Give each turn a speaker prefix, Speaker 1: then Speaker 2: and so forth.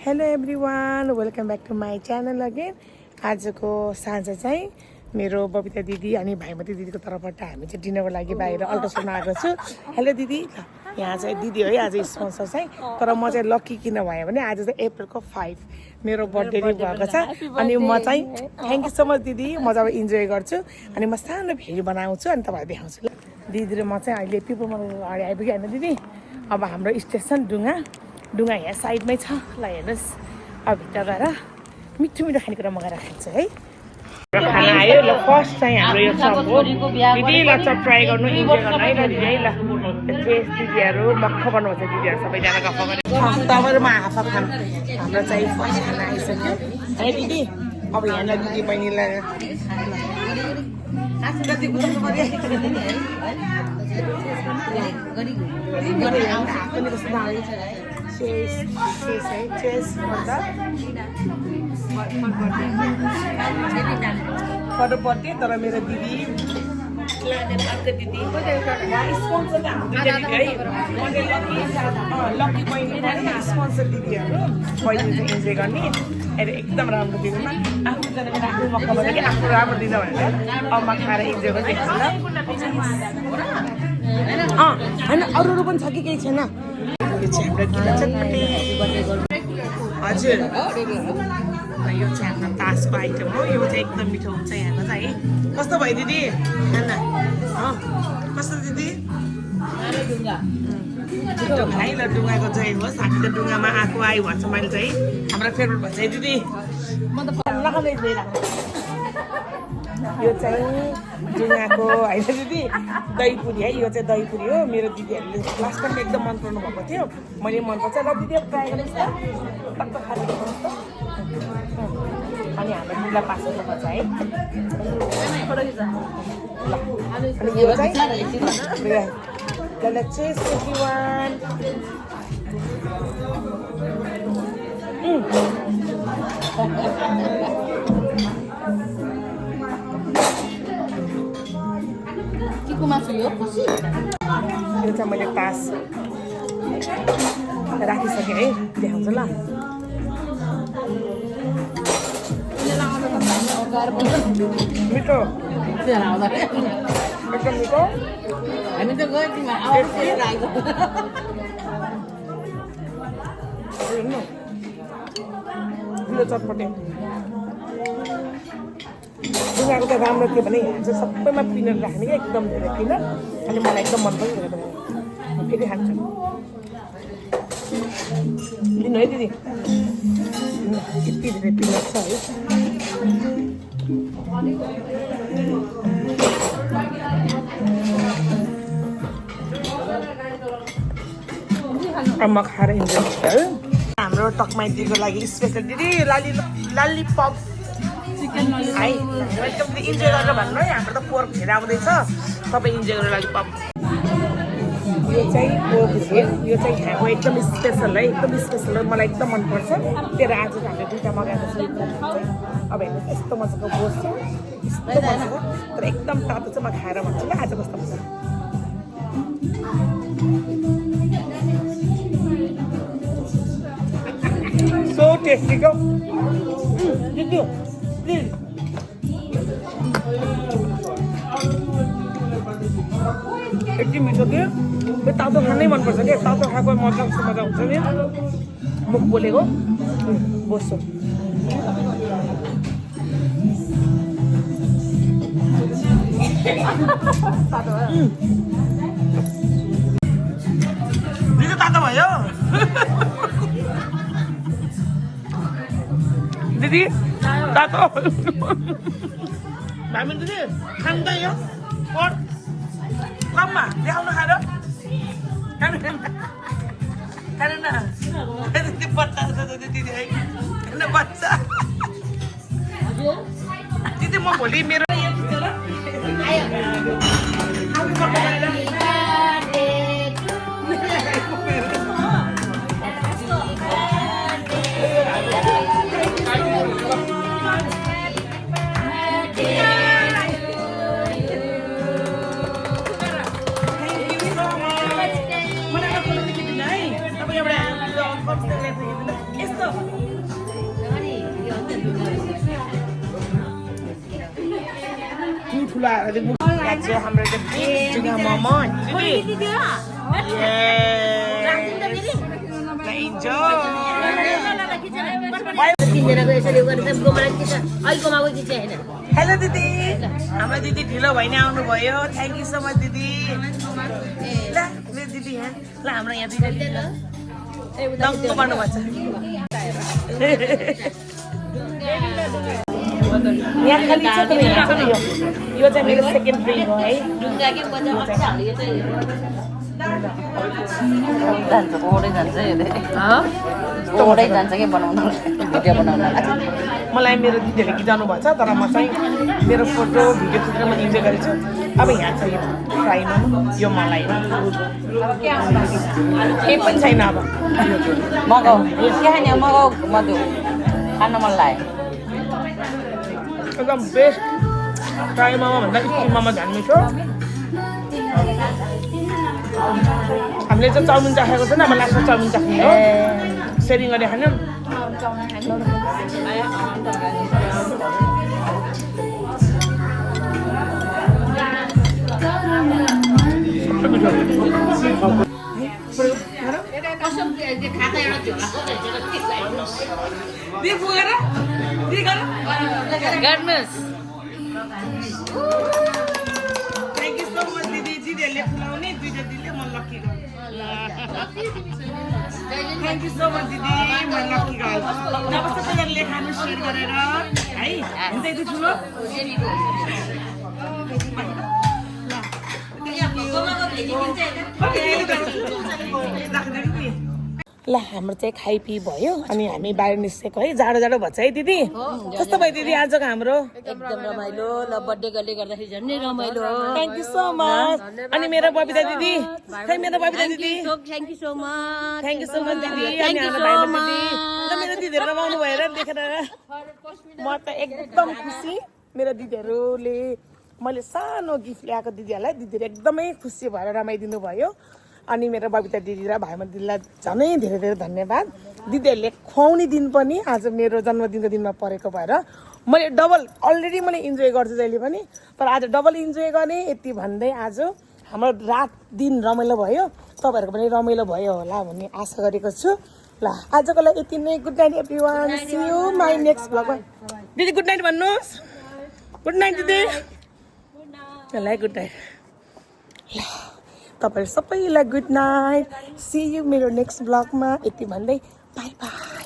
Speaker 1: Hello everyone, welcome back to my channel again. आजको साँझ चाहिँ मेरो बबिता दिदी अनि भाइमती दिदीको तर्फबाट हामी चाहिँ डिनरको लागि बाहिर अल्ट्रासाउन्ड आएको छु। हेलो दिदी, यहाँ चाहिँ दिदी है आज स्पोन्सर चाहिँ। तर म चाहिँ लक्की किन भयो भने आज चाहिँ अप्रिलको 5 मेरो बर्थडे भएको छ। अनि म चाहिँ थ्याङ्क यू सो मच दिदी, म जब इन्जोय गर्छु अनि म सानो भिडियो बनाउँछु अनि तपाईँलाई देखाउँछु ल। दिदी र म चाहिँ अहिले पिपल अगाडि आइपुग्यो होइन दिदी। अब हाम्रो स्टेसन डुङ्गा यहाँ साइडमै छ ल। हेर्नुहोस्, अब भित्र गएर मिठो मिठो खानेकुरा मगाएर खान्छु है। खाना आयो ल। फर्स्ट चाहिँ हाम्रो यो चप हो दिदी, ल चप ट्राई गर्नु, इन्जोय गर्नु है ल दिदी है ल। चेस दिदीहरू मक्ख पर्नुहुन्छ, दिदीहरू सबैजना गफ गरेर तपाईँहरू म हाफ खानु। हाम्रो चाहिँ फर्स्ट खाना आइसक्यो है दिदी। अब यहाँलाई दिदी बहिनीलाई कति बुझाउनु पर्यो बर्थडे। तर मेरो दिदी लक्की बहिनी स्पोन्सर दिदीहरू बहिनी चाहिँ इन्जोय गर्ने एकदम राम्रो दिदीमा आफ्नो जनाले आफ्नो मक्का भने कि आफ्नो राम्रो दिन भनेर अब म खाएर इन्जोय गरिदिएको छु ल। होइन अरू पनि छ कि केही छैन। यो चाहिँ हाम्रो किन चटपटे हजुर, यो चाहिँ हाम्रो तासको आइटम हो। यो चाहिँ एकदम मिठो हुन्छ यहाँको चाहिँ है। कस्तो भयो दिदी खाना? कस्तो दिदी? छिटो खाइ ल, डुङ्गाको जय होस्। हामी त डुङ्गामा आएको आयो भन्छ मैले चाहिँ। हाम्रो फेभरेट भन्छ है दिदी। म त यो चाहिँ डुङ्गाको होइन दिदी, दहीपुरी है। यो चाहिँ दहीपुरी हो। मेरो दिदीहरूले लास्ट टाइम एकदम मन पराउनु भएको थियो, मैले मनपर्छ ल दिदी। अब ट्राई गर्नुहोस् त, टक्क खानु देखाउनुहोस् त। अनि हाम्रो दिदीलाई पास गर्नुपर्छ है। अनि यो चाहिँ चेस एभ्रिवान। यो चाहिँ मैले तास राखिसकेँ है, देखाउँछु ल। मिठो एकदम मिठो। हामी त गयो चटपटे। डुङ्गाको चाहिँ राम्रो के भने यहाँ चाहिँ सबैमा पिनट राख्ने क्या, एकदम धेरै पिनट। अनि मलाई एकदम मन पर्छ, फेरि खान्छु। लिनु है दिदी, यति धेरै पिनट छ है। अब म खाएर इन्जोय गर्छु है। हाम्रो टकमाइतीको लागि स्पेसल दिदी लालीपप है। एकदम इन्जोय गरेर भन्नु है। हाम्रो त पोर्क भेर आउँदैछ, तपाईँ इन्जोय गरेर लालीपप। यो चाहिँ पोर्क भेर, यो चाहिँ खाएको एकदम स्पेसल है, एकदम स्पेसल हो। मलाई एकदम मनपर्छ। तेरो आज हामीले दुईवटा मगाएको छु। अब हेर्नुहोस् यस्तो मजाको बोस छ, यस्तो मजाको। तर एकदम तातो चाहिँ म खाएर भन्छु ल आज कस्तो मजा। So tasty, go. Didu, please. यति मिठो कि त्यो तातो खानै मनपर्छ कि। तातो खाएको मजा कस्तो मजा हुन्छ नि। मुख बोलेको बोस्छु। दिदी तातो भयो दिदी, तातो हामी दिदी खाँदै यो कममा देखाउनु खाएर खानु न दिदी। बच्चा छ दिदी है, बच्चा दिदी। म भोलि मेरो Esto ठुलो आएर चाहिँ यहाँ चाहिँ हाम्रो चाहिँ मोमो दिदी हेलो दिदी हाम्रो दिदी ढिलो भइ नै आउनुभयो थ्याङ्क यू सो मच दिदी ल मेरो दिदी यहाँ ल हाम्रो यहाँ दिदी दङ्ग गर्नुभएको छ यहाँ खाली छ तर यहाँ छ यो चाहिँ मेरो सेकेन्ड ड्रिङ्क हो है
Speaker 2: जान्छ के बनाउनु भिडियो बनाउनु
Speaker 1: मलाई मेरो दिदीहरूले गीताउनु भएको छ तर म चाहिँ मेरो फोटो भिडियो खिचेर म इन्जोय गरेको छु अब यहाँ छ यो फ्राई मोमो यो मलाई केही पनि छैन अब
Speaker 2: मगाऊ के खाने मगाऊ मधु खान मन लाग्यो
Speaker 1: एकदम बेस्ट फ्राई मोमो भन्दा स्टिम मोमो झन् मिठो हामीले चाहिँ चाउमिन चाखेको छैन अब लास्टमा चाउमिन चाख्ने हो सेयरिङ गरेर खाने थ्याङ्क यू सो मच दिदी दिदीहरूले खुलाउने दुईवटा दिदीले म lucky thank you so much दिदी म लक्की गर्ल जब सबैजनाले खानु सेयर गरेर है हुन्छ यति ठुलो ल हाम्रो चाहिँ खाइपी भयो अनि हामी बाहिर निस्केको है जाडो जाडो भन्छ है दिदी कस्तो भयो दिदी आजको हाम्रो
Speaker 2: एकदम रमाइलो ल बर्थडे गर्दै गर्दाखेरि झन् रमाइलो
Speaker 1: थ्याङ्क यू सो मच अनि मेरो बबिता दिदी खै मेरो बबिता दिदी
Speaker 2: थ्याङ्क यू सो मच
Speaker 1: दिदी अनि हाम्रो भाइमा दिदी ल मेरो दिदीहरू रमाउनु भएर देखेर म त एकदम खुसी मेरो दिदीहरूले मैले सानो गिफ्ट ल्याएको दिदीहरूलाई दिदीहरू एकदमै खुसी भएर रमाइदिनु भयो अनि मेरो बबिता दिदी र भाइमा दिदीलाई झनै धेरै धेरै धन्यवाद दिदीहरूले खुवाउने दिन पनि आज मेरो जन्मदिनको दिनमा परेको भएर मैले डबल अलरेडी मैले इन्जोय गर्छु जहिले पनि तर आज डबल इन्जोय गरेँ यति भन्दै आज हाम्रो रात दिन रमाइलो भयो तपाईँहरूको पनि रमाइलो भयो होला भन्ने आशा गरेको छु ल आजको लागि यति नै good night everyone see you my next भ्लगमा दिदी गुड नाइट भन्नुहोस् गुड नाइट दिदी ल गुड नाइट ल तपाईहरु सबैलाई गुड नाइट सी यू मेरो नेक्स्ट ब्लगमा यति भन्दै बाइ बाइ